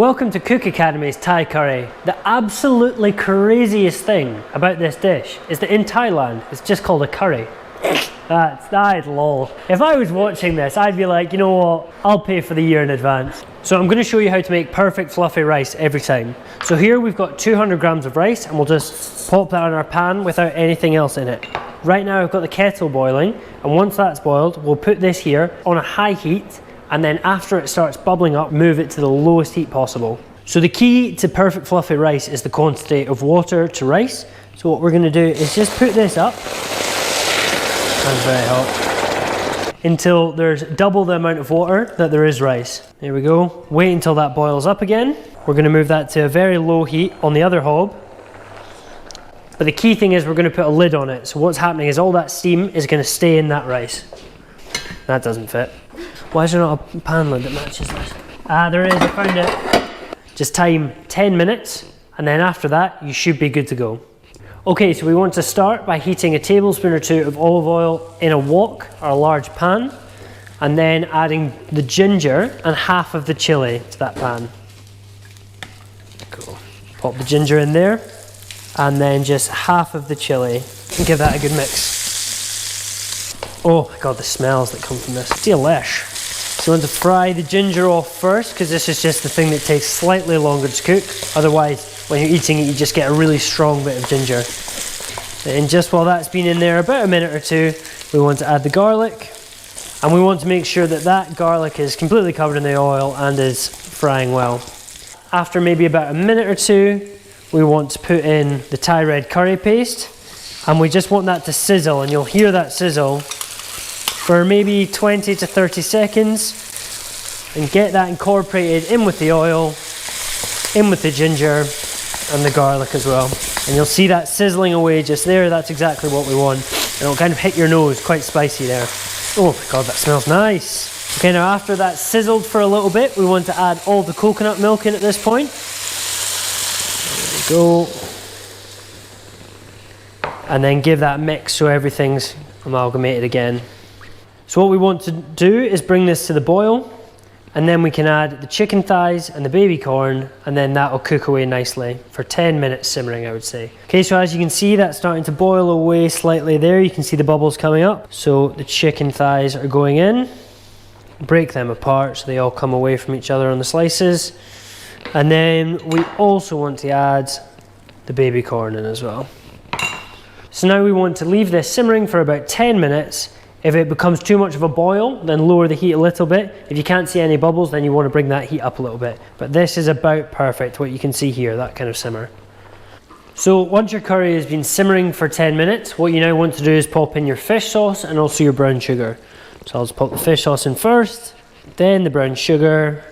Welcome to Cook Academy's Thai curry. The absolutely craziest thing about this dish is that in Thailand it's just called a curry. That's lol. If I was watching this, I'd be like, you know what, I'll pay for the year in advance. So I'm going to show you how to make perfect fluffy rice every time. So here we've got 200 grams of rice and we'll just pop that in our pan without anything else in it. Right now I've got the kettle boiling, and once that's boiled we'll put this here on a high heat, and then after it starts bubbling up, move it to the lowest heat possible. So the key to perfect fluffy rice is the quantity of water to rice. So what we're going to do is just put this up, that's very hot, until there's double the amount of water that there is rice. There we go. Wait until that boils up again. We're going to move that to a very low heat on the other hob. But the key thing is we're going to put a lid on it. So what's happening is all that steam is going to stay in that rice. That doesn't fit. Why is there not a pan lid that matches this? There is, I found it. Just time 10 minutes, and then after that you should be good to go. Okay, so we want to start by heating a tablespoon or two of olive oil in a wok or a large pan, and then adding the ginger and half of the chili to that pan. Cool. Pop the ginger in there, and then just half of the chili, and give that a good mix. Oh my god, the smells that come from this. Delish. So you want to fry the ginger off first, because this is just the thing that takes slightly longer to cook. Otherwise, when you're eating it, you just get a really strong bit of ginger. And just while that's been in there about a minute or two, we want to add the garlic. And we want to make sure that that garlic is completely covered in the oil and is frying well. After maybe about a minute or two, we want to put in the Thai red curry paste. And we just want that to sizzle, and you'll hear that sizzle for maybe 20 to 30 seconds, and get that incorporated in with the oil, in with the ginger and the garlic as well. And you'll see that sizzling away just there. That's exactly what we want. And it'll kind of hit your nose, quite spicy there. Oh my god, that smells nice. Okay, now after that's sizzled for a little bit, we want to add all the coconut milk in at this point. There we go. And then give that mix so everything's amalgamated again. So what we want to do is bring this to the boil, and then we can add the chicken thighs and the baby corn, and then that'll cook away nicely for 10 minutes simmering, I would say. Okay, so as you can see, that's starting to boil away slightly there. You can see the bubbles coming up. So the chicken thighs are going in. Break them apart so they all come away from each other on the slices. And then we also want to add the baby corn in as well. So now we want to leave this simmering for about 10 minutes. If it becomes too much of a boil, then lower the heat a little bit. If you can't see any bubbles, then you want to bring that heat up a little bit. But this is about perfect, what you can see here, that kind of simmer. So once your curry has been simmering for 10 minutes, what you now want to do is pop in your fish sauce and also your brown sugar. So I'll just pop the fish sauce in first, then the brown sugar.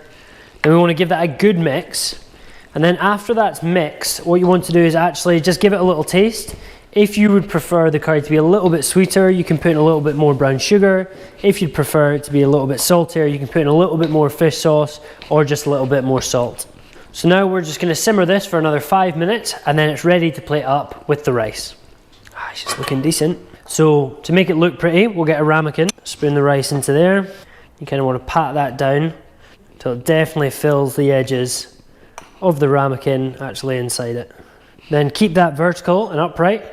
Then we want to give that a good mix. And then after that's mixed, what you want to do is actually just give it a little taste. If you would prefer the curry to be a little bit sweeter, you can put in a little bit more brown sugar. If you'd prefer it to be a little bit saltier, you can put in a little bit more fish sauce or just a little bit more salt. So now we're just going to simmer this for another 5 minutes, and then it's ready to plate up with the rice. It's just looking decent. So to make it look pretty, we'll get a ramekin, spoon the rice into there. You kind of want to pat that down until it definitely fills the edges of the ramekin actually inside it. Then keep that vertical and upright,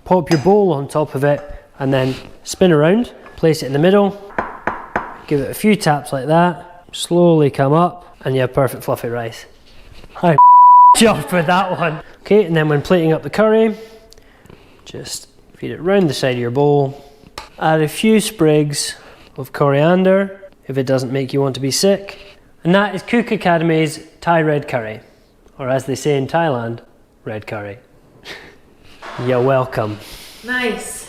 pop your bowl on top of it, and then spin around, place it in the middle, give it a few taps like that, slowly come up, and you have perfect fluffy rice. I jumped with that one. Okay, and then when plating up the curry, just feed it round the side of your bowl, add a few sprigs of coriander, if it doesn't make you want to be sick, and that is Cook Academy's Thai red curry, or as they say in Thailand, red curry. You're welcome. Nice.